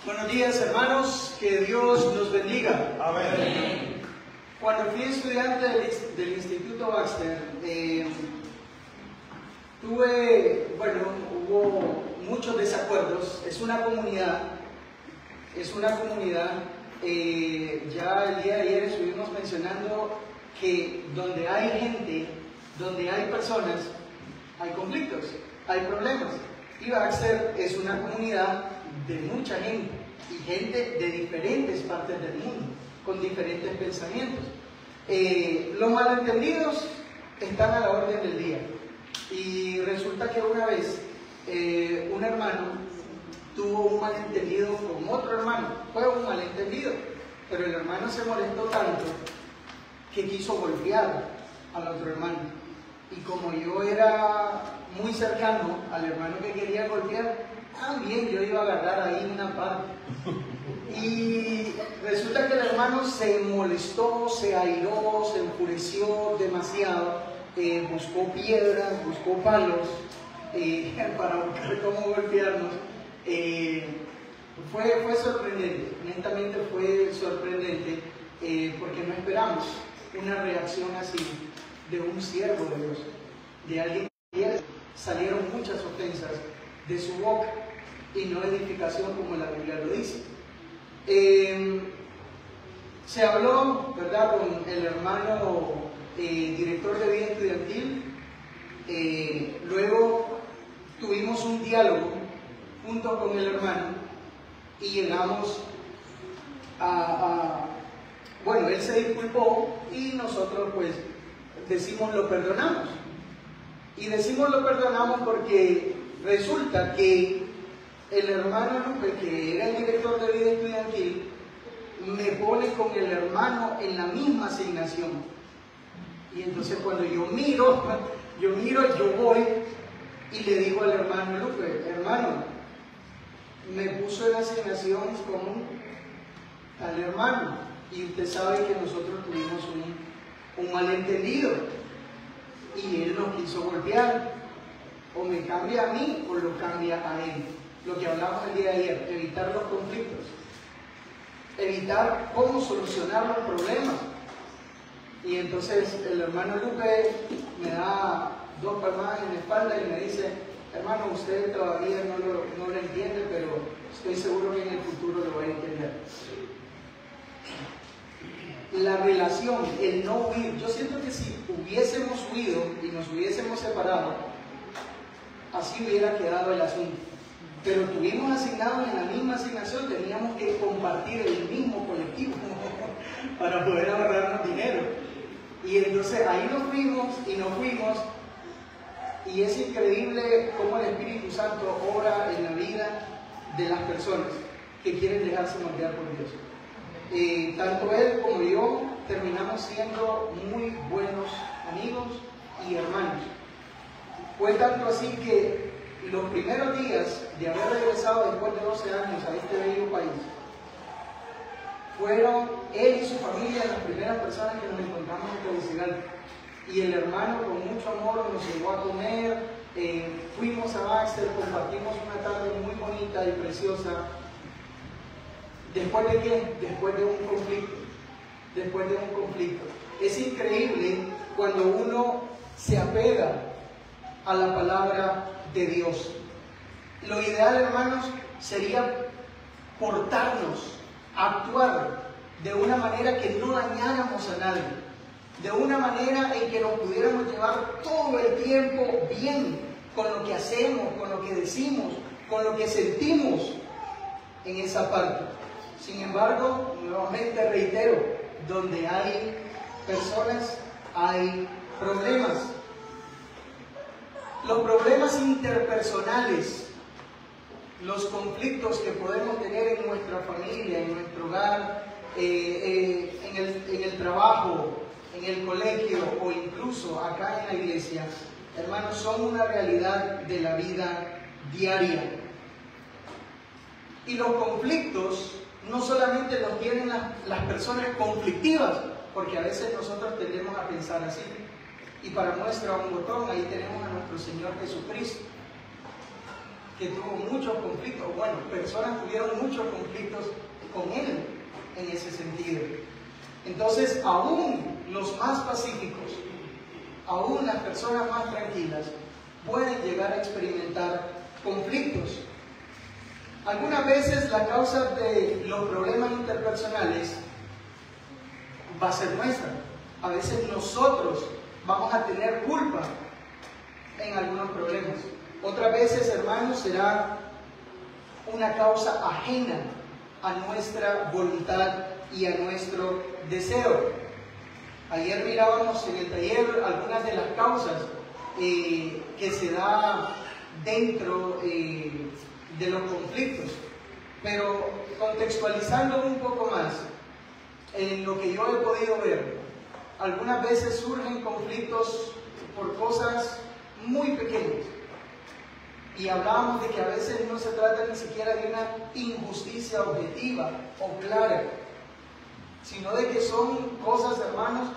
Buenos días, hermanos, que Dios nos bendiga. Amén. Cuando fui estudiante del Instituto Baxter, hubo muchos desacuerdos. Es una comunidad, ya el día de ayer estuvimos mencionando que donde hay gente, donde hay personas, hay conflictos, hay problemas. Y Baxter es una comunidad de mucha gente y gente de diferentes partes del mundo, con diferentes pensamientos. Los malentendidos están a la orden del día. Y resulta que una vez un hermano tuvo un malentendido con otro hermano. Fue un malentendido, pero el hermano se molestó tanto que quiso golpear al otro hermano. Y como yo era muy cercano al hermano que quería golpear, también yo iba a agarrar ahí una parte. Y resulta que el hermano se molestó, se airó, se enfureció demasiado, buscó piedras, buscó palos para buscar cómo golpearnos. Fue sorprendente, honestamente fue sorprendente, porque no esperamos una reacción así de un siervo de Dios, de alguien que salieron muchas ofensas de su boca y no edificación como la Biblia lo dice. Se habló, ¿verdad?, con el hermano director de vida estudiantil. Luego tuvimos un diálogo junto con el hermano y llegamos bueno, él se disculpó y nosotros pues decimos lo perdonamos. Y decimos lo perdonamos porque resulta que el hermano Lupe, que era el director de vida estudiantil, me pone con el hermano en la misma asignación. Y entonces cuando yo miro, yo voy y le digo al hermano Lupe: hermano, me puso en asignación con al hermano y usted sabe que nosotros tuvimos un malentendido y él nos quiso golpear, o me cambia a mí o lo cambia a él. Lo que hablamos el día de ayer, evitar los conflictos, evitar cómo solucionar los problemas. Y entonces el hermano Lupe me da 2 palmadas en la espalda y me dice: hermano, usted todavía no lo entiende, pero estoy seguro que en el futuro lo va a entender. La relación, el no huir. Yo siento que si hubiésemos huido y nos hubiésemos separado, así hubiera quedado el asunto. Pero tuvimos asignados en la misma asignación, teníamos que compartir el mismo colectivo para poder ahorrarnos dinero. Y entonces ahí nos fuimos, y es increíble cómo el Espíritu Santo obra en la vida de las personas que quieren dejarse moldear por Dios. Tanto él como yo terminamos siendo muy buenos amigos y hermanos. Fue tanto así que los primeros días de haber regresado después de 12 años a este bello país, fueron él y su familia las primeras personas que nos encontramos en Tegucigalpa. Y el hermano con mucho amor nos llevó a comer, fuimos a Baxter, compartimos una tarde muy bonita y preciosa. ¿Después de qué? Después de un conflicto. Es increíble cuando uno se apega a la palabra de Dios. Lo ideal, hermanos, sería portarnos, actuar de una manera que no dañáramos a nadie, de una manera en que nos pudiéramos llevar todo el tiempo bien con lo que hacemos, con lo que decimos, con lo que sentimos en esa parte. Sin embargo, nuevamente reitero, donde hay personas, hay problemas. Los problemas interpersonales, los conflictos que podemos tener en nuestra familia, en nuestro hogar, en el trabajo, en el colegio o incluso acá en la iglesia, hermanos, son una realidad de la vida diaria. Y los conflictos no solamente los tienen las personas conflictivas, porque a veces nosotros tendemos a pensar así. Y para muestra un botón, ahí tenemos a nuestro Señor Jesucristo. que tuvo muchos conflictos, bueno, personas tuvieron muchos conflictos con él en ese sentido. Entonces, aún los más pacíficos, aún las personas más tranquilas, pueden llegar a experimentar conflictos. Algunas veces la causa de los problemas interpersonales va a ser nuestra. A veces nosotros vamos a tener culpa en algunos problemas. Otras veces, hermanos, será una causa ajena a nuestra voluntad y a nuestro deseo. Ayer mirábamos en el taller algunas de las causas que se da dentro de los conflictos, pero contextualizando un poco más en lo que yo he podido ver, algunas veces surgen conflictos por cosas muy pequeñas, y hablábamos de que a veces no se trata ni siquiera de una injusticia objetiva o clara, sino de que son cosas, hermanos,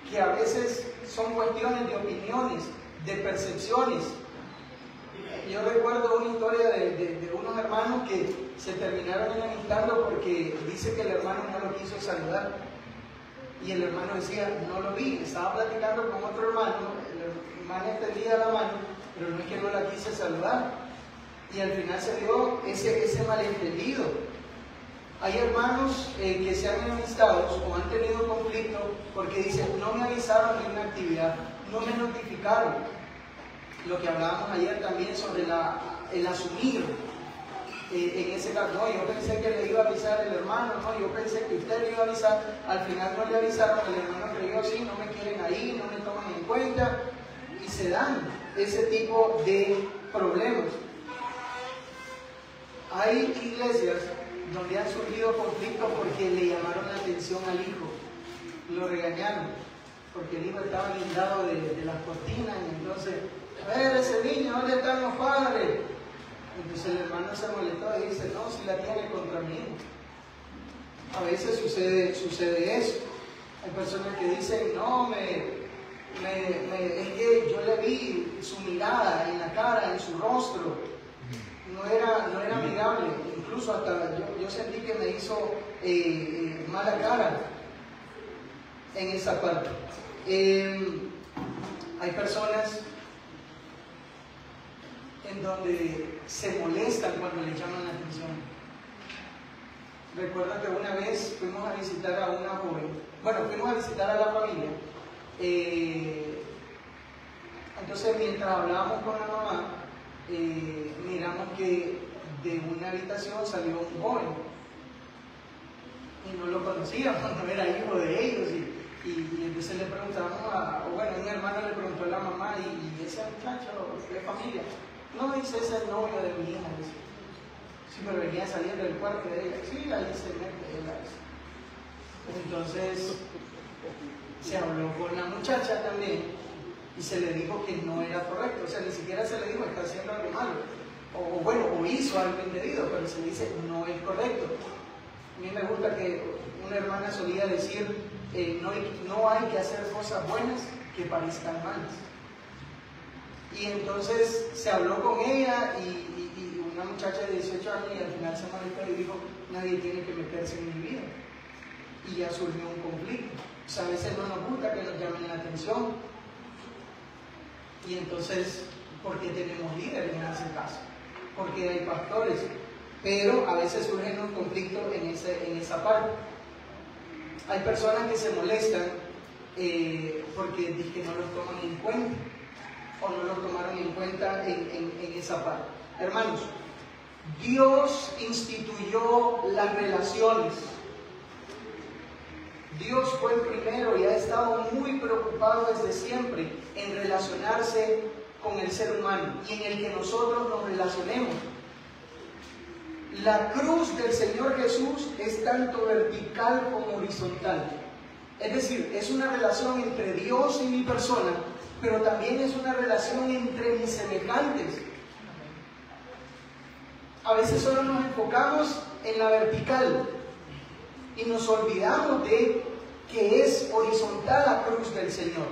que a veces son cuestiones de opiniones, de percepciones. Yo recuerdo una historia de unos hermanos que se terminaron enemistando porque dice que el hermano no lo quiso saludar. Y el hermano decía, no lo vi, estaba platicando con otro hermano, el hermano extendía la mano, pero no es que no la quise saludar. Y al final se dio ese malentendido. Hay hermanos que se han enemistado o han tenido conflicto porque dicen, no me avisaron de una actividad, no me notificaron. Lo que hablábamos ayer también sobre el asumir. En ese caso, no, yo pensé que le iba a avisar el hermano, no, yo pensé que usted le iba a avisar, al final no le avisaron, el hermano creyó, sí, no me quieren ahí, no me toman en cuenta, y se dan ese tipo de problemas. Hay iglesias donde han surgido conflictos porque le llamaron la atención al hijo, lo regañaron, porque el hijo estaba guindado de las cortinas, y entonces, a ver, ese niño, ¿dónde están los padres? Entonces el hermano se molestó y dice, no, si la tiene contra mí. A veces sucede eso. Hay personas que dicen, no, es que yo le vi su mirada en la cara, en su rostro, no era amigable, incluso hasta yo sentí que me hizo mala cara en esa parte. Hay personas en donde se molestan cuando le llaman la atención. Recuerdo que una vez fuimos a visitar a una joven, fuimos a visitar a la familia, entonces mientras hablábamos con la mamá, miramos que de una habitación salió un joven, y no lo conocíamos, no era hijo de ellos, y entonces le preguntamos un hermano le preguntó a la mamá, y ese muchacho, ¿qué familia? No, dice, ese es el novio de mi hija. Dice. Sí, pero venía saliendo del cuarto de ella. Sí, ahí se mete ella. Entonces, se habló con la muchacha también y se le dijo que no era correcto. O sea, ni siquiera se le dijo, está haciendo algo malo. O hizo algo indebido, pero se dice, no es correcto. A mí me gusta que una hermana solía decir, no hay que hacer cosas buenas que parezcan malas. Y entonces se habló con ella y una muchacha de 18 años y al final se molestó y dijo, nadie tiene que meterse en mi vida. Y ya surgió un conflicto. O sea, a veces no nos gusta que nos llamen la atención. Y entonces, ¿por qué tenemos líderes en ese caso? Porque hay pastores. Pero a veces surgen un conflicto en esa parte. Hay personas que se molestan porque dicen que no los toman en cuenta. O no lo tomaron en cuenta en esa parte. Hermanos, Dios instituyó las relaciones. Dios fue el primero y ha estado muy preocupado desde siempre en relacionarse con el ser humano y en el que nosotros nos relacionemos. La cruz del Señor Jesús es tanto vertical como horizontal. Es decir, es una relación entre Dios y mi persona, pero también es una relación entre mis semejantes. A veces solo nos enfocamos en la vertical y nos olvidamos de que es horizontal la cruz del Señor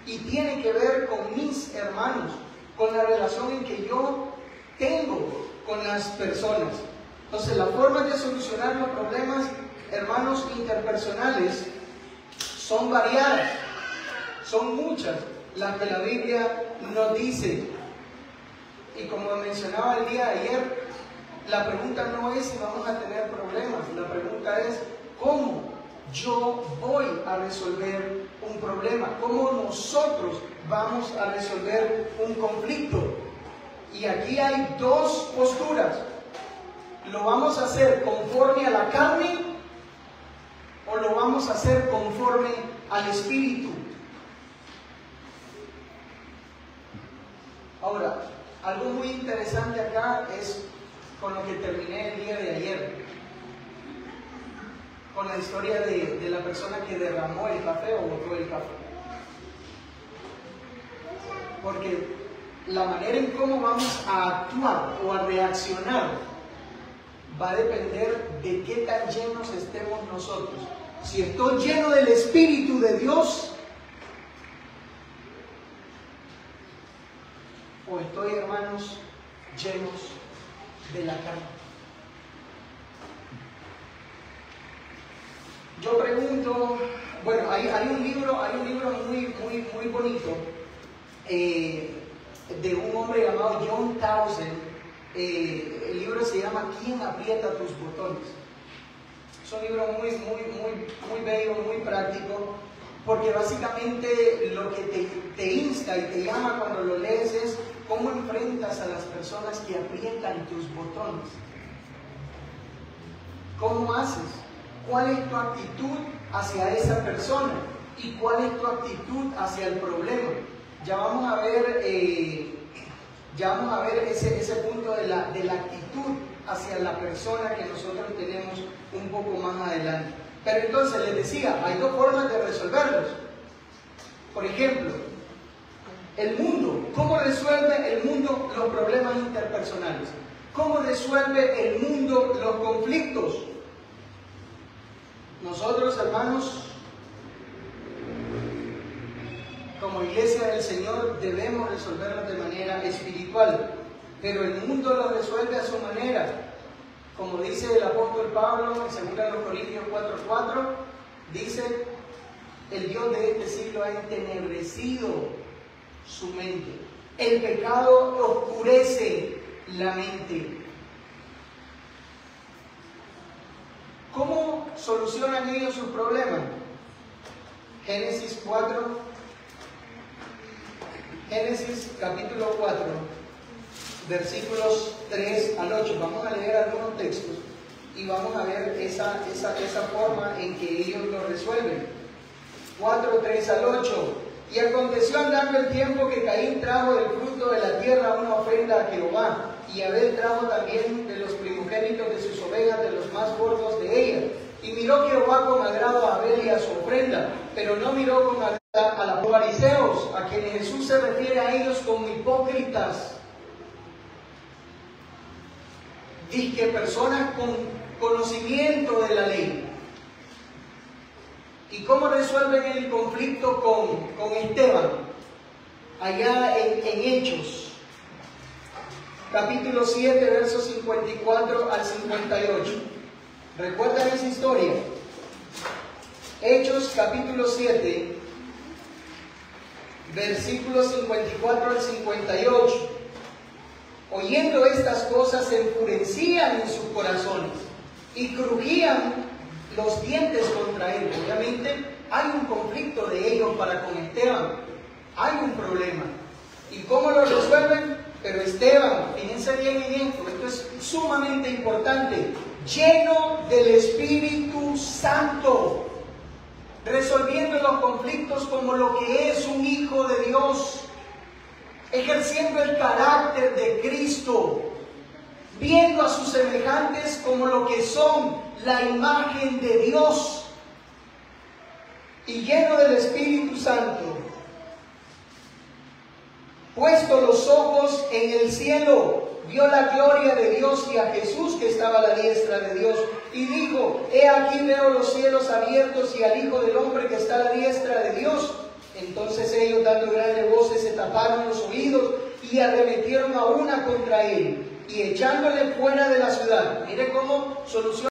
y tiene que ver con mis hermanos, con la relación en que yo tengo con las personas. Entonces, las formas de solucionar los problemas, hermanos, interpersonales son variadas, son muchas las que la Biblia nos dice. Y como mencionaba el día de ayer, la pregunta no es si vamos a tener problemas, la pregunta es cómo yo voy a resolver un problema, cómo nosotros vamos a resolver un conflicto. Y aquí hay dos posturas. ¿Lo vamos a hacer conforme a la carne o lo vamos a hacer conforme al Espíritu? Ahora, algo muy interesante acá es con lo que terminé el día de ayer, con la historia de la persona que derramó el café o botó el café. Porque la manera en cómo vamos a actuar o a reaccionar va a depender de qué tan llenos estemos nosotros. Si estoy lleno del Espíritu de Dios, o estoy, hermanos, llenos de la carne. Yo pregunto, bueno, hay un libro muy bonito de un hombre llamado John Townsend. El libro se llama ¿Quién aprieta tus botones? Es un libro muy bello, muy práctico, porque básicamente lo que te insta y te llama cuando lo lees es cómo enfrentas a las personas que aprietan tus botones. ¿Cómo haces? ¿Cuál es tu actitud hacia esa persona? ¿Y cuál es tu actitud hacia el problema? Ya vamos a ver ese punto de la actitud hacia la persona que nosotros tenemos un poco más adelante. Pero entonces les decía, hay dos formas de resolverlos. Por ejemplo, el mundo. ¿Cómo resuelve el mundo los problemas interpersonales? ¿Cómo resuelve el mundo los conflictos? Nosotros, hermanos, como iglesia del Señor, debemos resolverlos de manera espiritual, pero el mundo lo resuelve a su manera. Como dice el apóstol Pablo en 2 Corintios 4:4, dice, el Dios de este siglo ha entenebrecido su mente. El pecado oscurece la mente. ¿Cómo solucionan ellos sus problemas? Génesis capítulo 4, versículos 3 al 8. Vamos a leer algunos textos y vamos a ver esa forma en que ellos lo resuelven. 4, 3 al 8. Y aconteció andando el tiempo que Caín trajo del fruto de la tierra una ofrenda a Jehová, y Abel trajo también de los primogénitos de sus ovejas, de los más gordos de ellas. Y miró Jehová con agrado a Abel y a su ofrenda, pero no miró con agrado a los fariseos, a quienes Jesús se refiere a ellos como hipócritas. Dice personas con conocimiento de la ley. ¿Y cómo resuelven el conflicto con Esteban? Allá en Hechos, capítulo 7, versos 54 al 58. ¿Recuerdan esa historia? Hechos, capítulo 7, versículos 54 al 58. Oyendo estas cosas, se enfurecían en sus corazones y crujían los dientes contra él. Obviamente hay un conflicto de ellos para con Esteban, hay un problema. ¿Y cómo lo resuelven? Pero Esteban, fíjense bien en esto es sumamente importante, lleno del Espíritu Santo, resolviendo los conflictos como lo que es un hijo de Dios, ejerciendo el carácter de Cristo, viendo a sus semejantes como lo que son, la imagen de Dios, y lleno del Espíritu Santo, puesto los ojos en el cielo, vio la gloria de Dios y a Jesús que estaba a la diestra de Dios, y dijo, he aquí veo los cielos abiertos y al Hijo del Hombre que está a la diestra de Dios. Entonces ellos, dando grandes voces, se taparon los oídos y arremetieron a una contra él, y echándole fuera de la ciudad. Mire cómo soluciona.